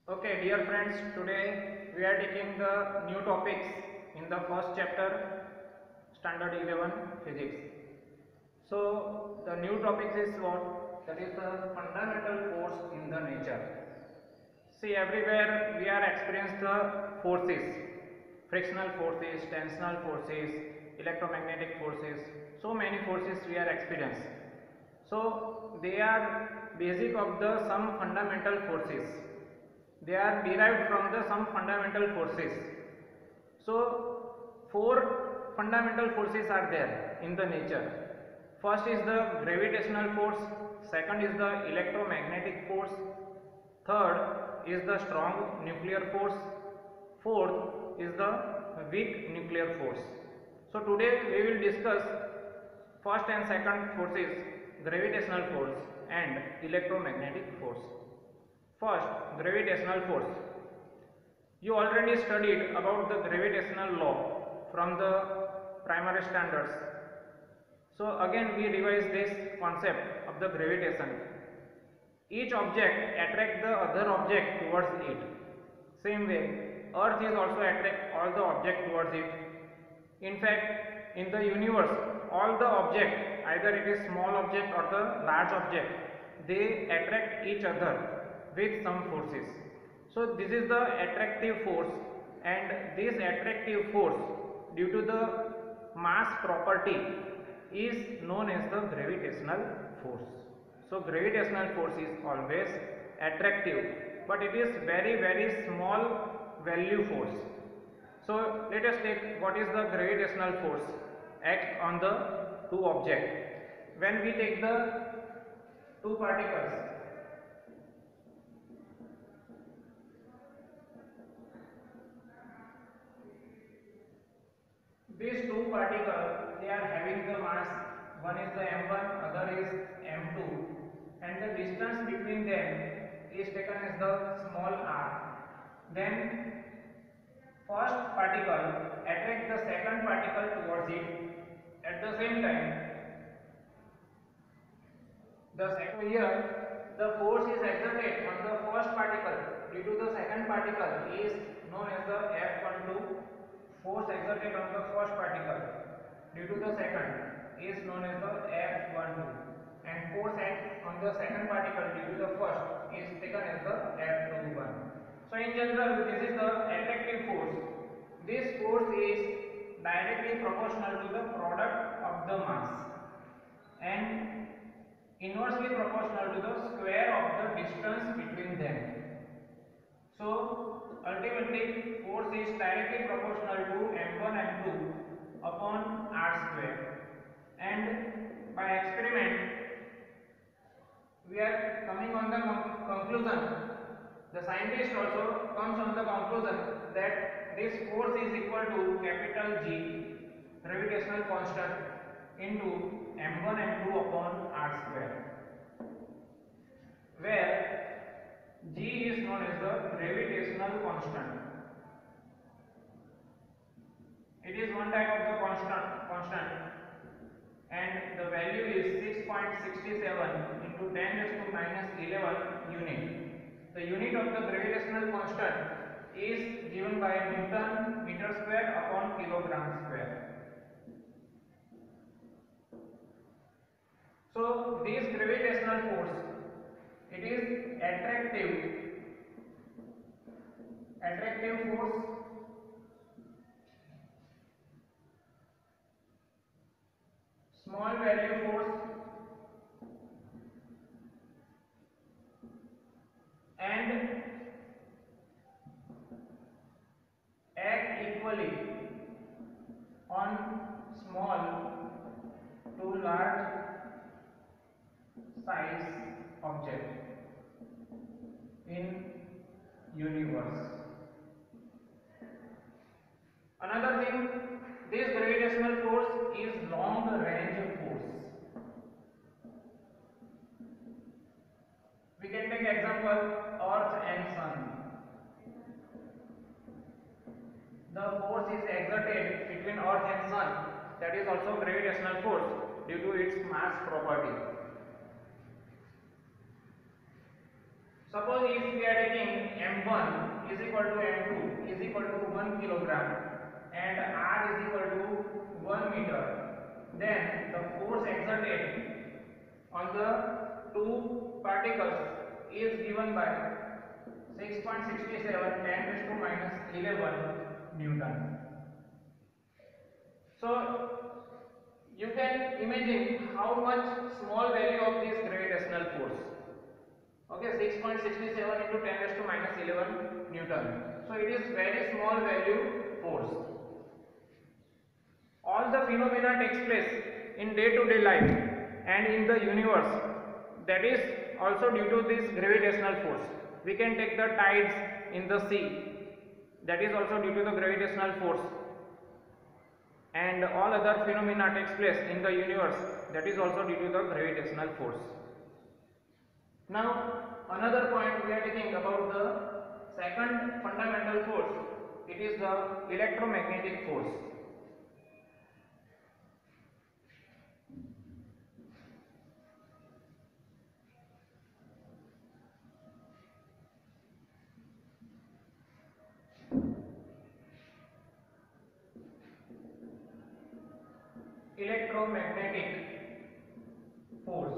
Okay, dear friends, today we are taking the new topics in the first chapter, Standard 11 Physics. So, the new topics is what? That is the fundamental force in the nature. See, everywhere we are experiencing the forces, frictional forces, tensional forces, electromagnetic forces, so many forces we are experiencing. So, they are basic of the some fundamental forces. They are derived from the some fundamental forces. So, four fundamental forces are there in the nature. First is the gravitational force, second is the electromagnetic force, third is the strong nuclear force, fourth is the weak nuclear force. So, today we will discuss first and second forces, gravitational force and electromagnetic force. First, gravitational force. You already studied about the gravitational law from the primary standards. So again we revise this concept of the gravitation. Each object attracts the other object towards it. Same way, Earth is also attract all the object towards it. In fact, in the universe, all the object, either it is small object or the large object, they attract each other with some forces. So this is the attractive force, and this attractive force due to the mass property is known as the gravitational force. So gravitational force is always attractive, but it is very small value force. So let us take what is the gravitational force act on the two objects. When we take the two particles, these two particles, they are having the mass, one is the m1, other is m2, and the distance between them is taken as the small r. Then first particle attracts the second particle towards it. At the same time, so here the force is exerted on the first particle due to the second particle is known as the F12. Force exerted on the first particle due to the second is known as the F12, and force on the second particle due to the first is taken as the F21. So in general, this is the attractive force. This force is directly proportional to the product of the mass and inversely proportional to the square of the distance between them. So ultimately force is directly proportional to m1 m2 upon r square, and by experiment we are coming on the conclusion, the scientist also comes on the conclusion that this force is equal to capital G, gravitational constant, into m1 m2 upon r square, where G is known as the gravitational constant. It is one type of the constant, and the value is 6.67 into 10 raised to minus 11 unit. The unit of the gravitational constant is given by Newton meter square upon kilogram square. So this gravitational force, it is attractive force, small value force, and act equally on small to large size object in universe. Another thing, this gravitational force is long range force. We can take example Earth and Sun. The force is exerted between Earth and Sun, that is also gravitational force due to its mass property. Suppose if we are taking m1 is equal to m2 is equal to 1 kilogram and r is equal to 1 meter, then the force exerted on the two particles is given by 6.67 10 raised to minus 11 Newton. So you can imagine how much small value of this gravitational force. Okay, 6.67 into 10 raised to minus 11 Newton. So it is very small value force. All the phenomena takes place in day-to-day life and in the universe. That is also due to this gravitational force. We can take the tides in the sea. That is also due to the gravitational force. And all other phenomena takes place in the universe. That is also due to the gravitational force. Now another point we are taking about the second fundamental force. It is the electromagnetic force. Electromagnetic force.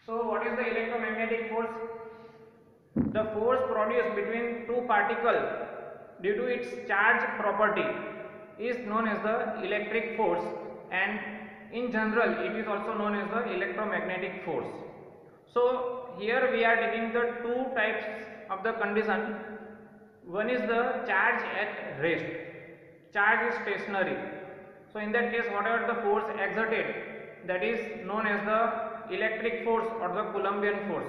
So what is the electromagnetic force? The force produced between two particles due to its charge property is known as the electric force, and in general it is also known as the electromagnetic force. So here we are taking the two types of the condition. One is the charge at rest. Charge is stationary. So in that case, whatever the force exerted, that is known as the electric force or the Coulombian force.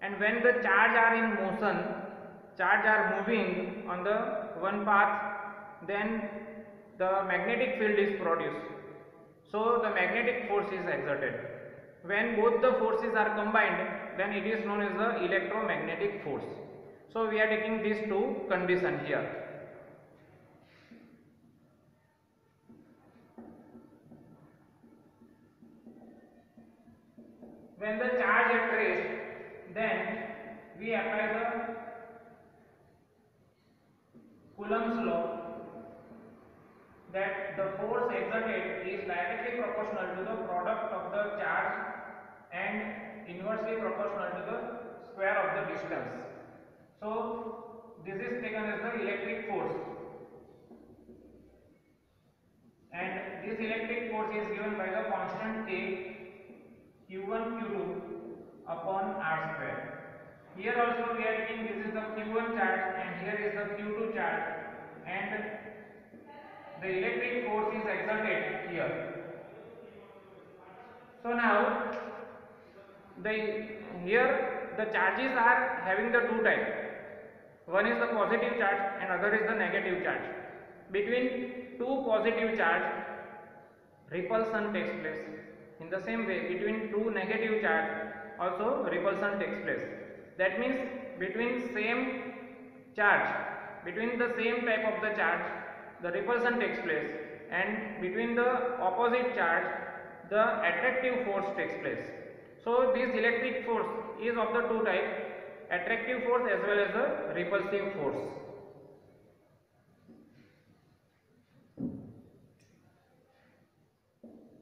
And when the charge are in motion, charge are moving on the one path, then the magnetic field is produced. So the magnetic force is exerted. When both the forces are combined, then it is known as the electromagnetic force. So we are taking these two conditions here. When the charge at rest, then we apply the Coulomb's law, that the force exerted is directly proportional to the product of the charge and inversely proportional to the square of the distance. So this is taken as the electric force, and this electric force is given by the constant K Q1 Q2 upon R square. Here also we are taking this is the Q1 charge and here is the Q2 charge, and the electric force is exerted here. So now here the charges are having the two types. One is the positive charge and other is the negative charge. Between two positive charge, repulsion takes place. In the same way, between two negative charge, also repulsion takes place. That means between same charge, between the same type of the charge, the repulsion takes place, and between the opposite charge, the attractive force takes place. So this electric force is of the two types, attractive force as well as the repulsive force.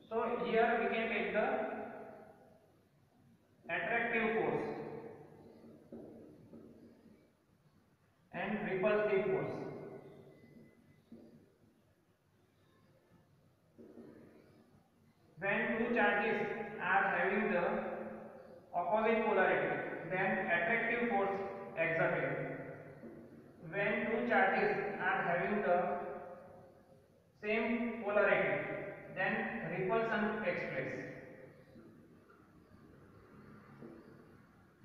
So here we can take the attractive force and repulsive force. When two charges are having the opposite polarity, then attractive force exerted. When two charges are having the same polarity, then repulsion takes place.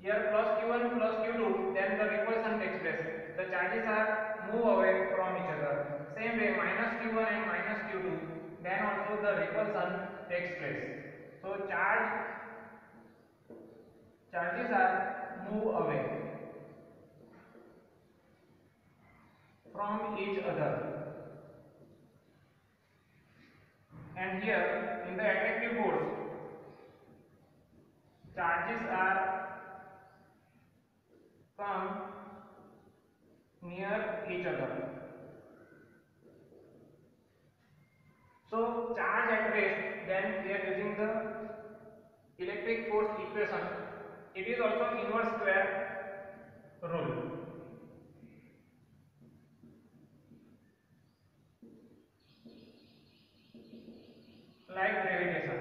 Here plus Q1 plus Q2, then the repulsion takes place. The charges are move away from each other. Same way, minus Q1 and minus Q2, then also the repulsion takes place. So charges are move away from each other. And here in the attractive force, charges are test, then we are using the electric force equation. It is also inverse square rule. Like gravitation.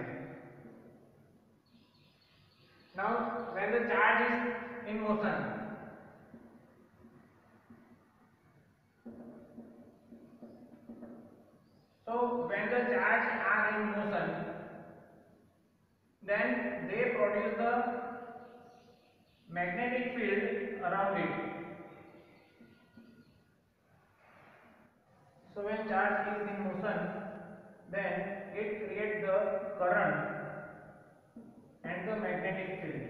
Now, when the charge is in motion, so when the charge are in motion, then they produce the magnetic field around it. So when charge is in motion, then it creates the current and the magnetic field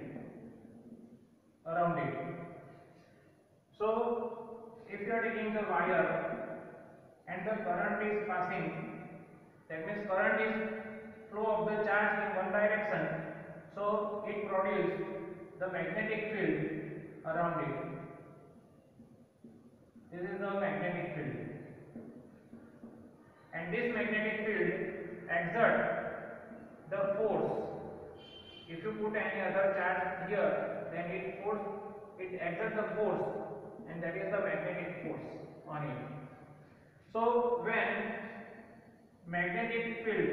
around it. So if you are taking the wire and the current is passing, that means current is flow of the charge in one direction, so it produces the magnetic field around it. This is the magnetic field, and this magnetic field exerts the force. If you put any other charge here, then it exerts the force, and that is the magnetic force on it. So when magnetic field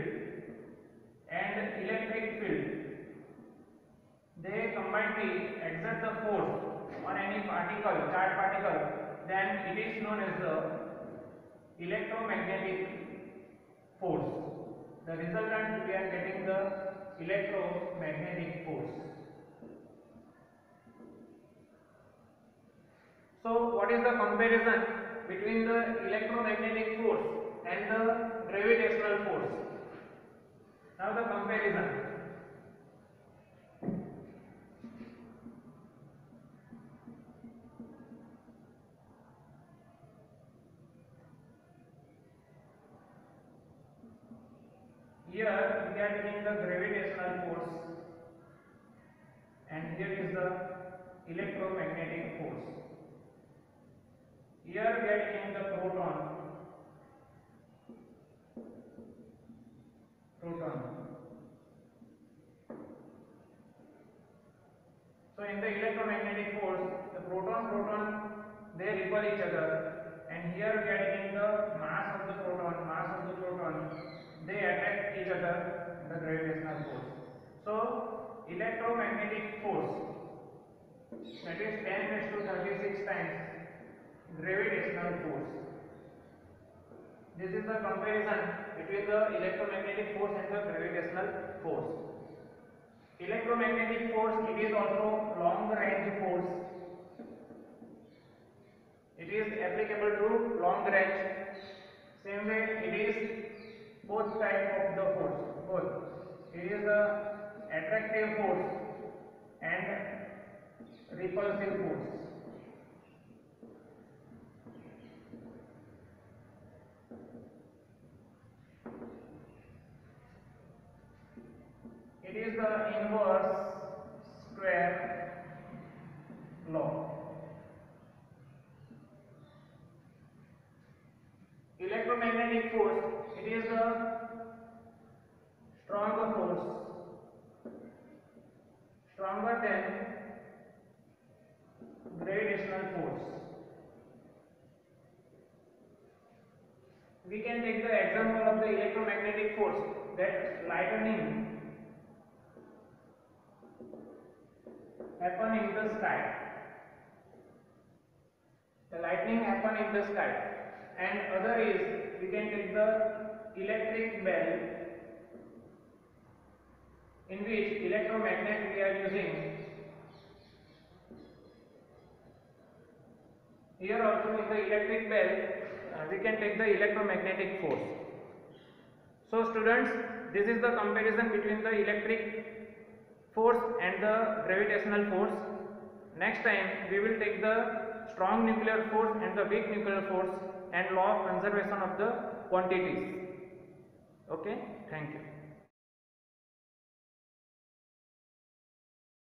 and electric field, they combinedly exert the force on any particle, charged particle, then it is known as the electromagnetic force. The resultant, we are getting the electromagnetic force. So what is the comparison between the electromagnetic force and the gravitational force? Now the comparison. Here we are taking the gravitational force, and here is the electromagnetic force. Here we are taking the proton. So in the electromagnetic force, the proton they repel each other, and here we are taking the mass of the proton, they attract each other in the gravitational force. So electromagnetic force, that is 10⁻36 times gravitational force. This is the comparison between the electromagnetic force and the gravitational force. Electromagnetic force, it is also long range force. It is applicable to long range. Same way it is both type of the force. Both. It is the attractive force and repulsive force. It is the inverse square law. Electromagnetic force, it is a stronger force, stronger than gravitational force. We can take the example of the electromagnetic force, that lightning happen in the sky. The lightning happen in the sky. And other is, we can take the electric bell, in which electromagnet we are using. Here also in the electric bell, we can take the electromagnetic force. So students, this is the comparison between the electric force and the gravitational force. Next time we will take the strong nuclear force and the weak nuclear force and law of conservation of the quantities. Okay, thank you.